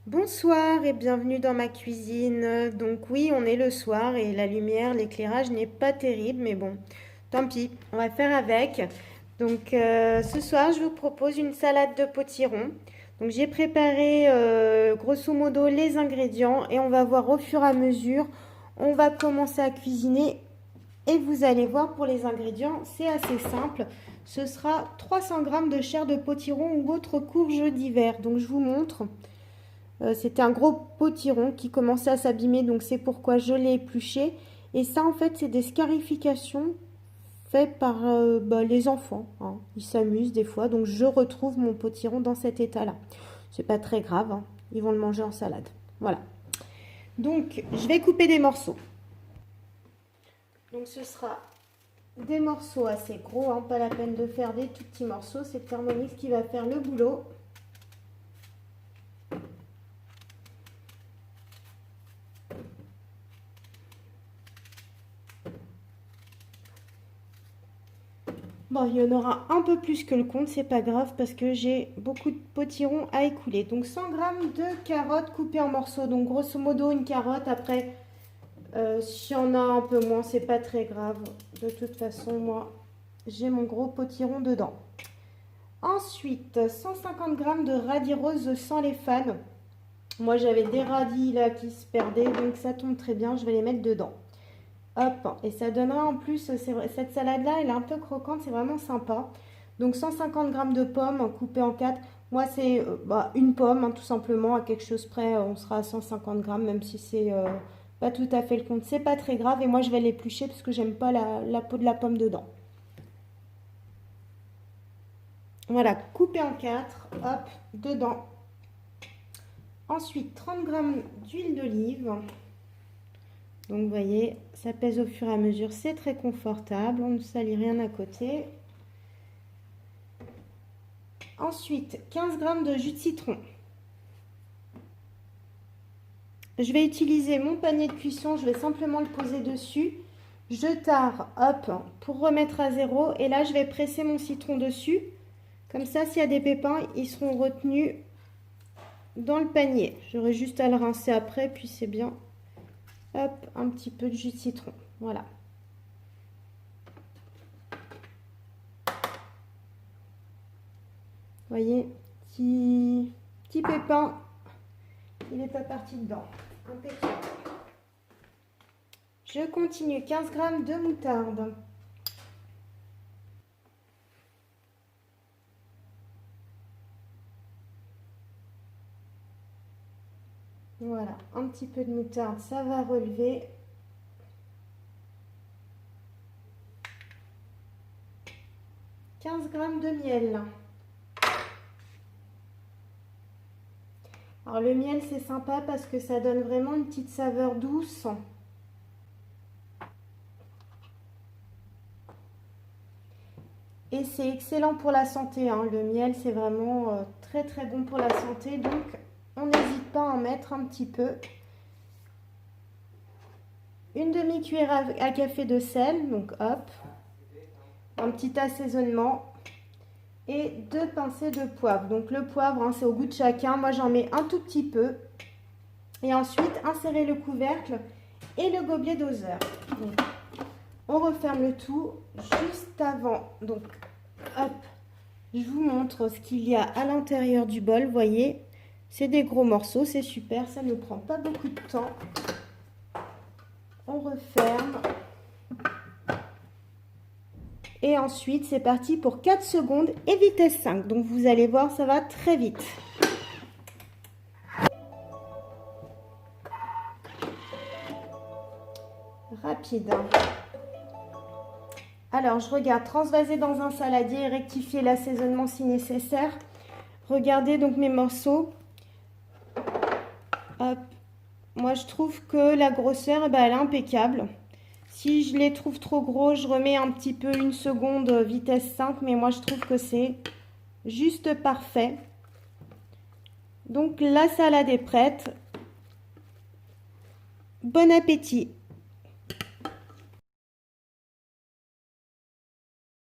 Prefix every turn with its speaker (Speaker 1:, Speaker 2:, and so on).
Speaker 1: Bonsoir et bienvenue dans ma cuisine. Donc oui, on est le soir et la lumière, l'éclairage n'est pas terrible, mais bon, tant pis, on va faire avec. Donc ce soir, je vous propose une salade de potiron. Donc j'ai préparé grosso modo les ingrédients et on va voir au fur et à mesure. On va commencer à cuisiner et vous allez voir pour les ingrédients, c'est assez simple. Ce sera 300 g de chair de potiron ou autre courge d'hiver. Donc je vous montre. C'était un gros potiron qui commençait à s'abîmer, donc c'est pourquoi je l'ai épluché. Et ça, en fait, c'est des scarifications faites par les enfants, hein. Ils s'amusent des fois, donc je retrouve mon potiron dans cet état-là. C'est pas très grave, hein. Ils vont le manger en salade. Voilà. Donc, je vais couper des morceaux. Donc, ce sera des morceaux assez gros, hein. Pas la peine de faire des tout petits morceaux. C'est Thermomix qui va faire le boulot. Bon, il y en aura un peu plus que le compte, c'est pas grave parce que j'ai beaucoup de potirons à écouler. Donc 100 g de carottes coupées en morceaux. Donc grosso modo une carotte. Après, s'il y en a un peu moins, c'est pas très grave. De toute façon, moi, j'ai mon gros potiron dedans. Ensuite, 150 g de radis roses sans les fans. Moi, j'avais des radis là qui se perdaient, donc ça tombe très bien. Je vais les mettre dedans. Hop, et ça donnera en plus, cette salade-là, elle est un peu croquante, c'est vraiment sympa. Donc 150 g de pommes coupées en 4. Moi, c'est une pomme, hein, tout simplement, à quelque chose près, on sera à 150 g, même si c'est pas tout à fait le compte. C'est pas très grave, et moi, je vais l'éplucher parce que j'aime pas la peau de la pomme dedans. Voilà, coupé en 4, hop, dedans. Ensuite, 30 g d'huile d'olive. Donc vous voyez, ça pèse au fur et à mesure, c'est très confortable, on ne salit rien à côté. Ensuite, 15 g de jus de citron. Je vais utiliser mon panier de cuisson, je vais simplement le poser dessus. Je tare, hop, pour remettre à zéro. Et là, je vais presser mon citron dessus. Comme ça, s'il y a des pépins, ils seront retenus dans le panier. J'aurai juste à le rincer après, puis c'est bien. Hop, un petit peu de jus de citron. Voilà. Vous voyez, petit pépin, il n'est pas parti dedans. Impeccable. Je continue, 15 g de moutarde. Voilà, un petit peu de moutarde, ça va relever. « 15 g de miel. Alors le miel, c'est sympa parce que ça donne vraiment une petite saveur douce. Et c'est excellent pour la santé, hein. Le miel, c'est vraiment très très bon pour la santé. Donc, on n'hésite pas à en mettre un petit peu. Une demi-cuillère à café de sel, donc hop. Un petit assaisonnement. Et 2 pincées de poivre. Donc le poivre, hein, c'est au goût de chacun. Moi, j'en mets un tout petit peu. Et ensuite, insérer le couvercle et le gobelet doseur. Donc, on referme le tout juste avant. Donc, hop, je vous montre ce qu'il y a à l'intérieur du bol. Vous voyez, c'est des gros morceaux, c'est super. Ça ne prend pas beaucoup de temps. On referme. Et ensuite, c'est parti pour 4 secondes et vitesse 5. Donc, vous allez voir, ça va très vite. Rapide. Alors, je regarde, transvaser dans un saladier et rectifier l'assaisonnement si nécessaire. Regardez donc mes morceaux. Hop. Moi, je trouve que la grosseur, elle est impeccable. Si je les trouve trop gros, je remets un petit peu 1 seconde vitesse 5. Mais moi, je trouve que c'est juste parfait. Donc, la salade est prête. Bon appétit!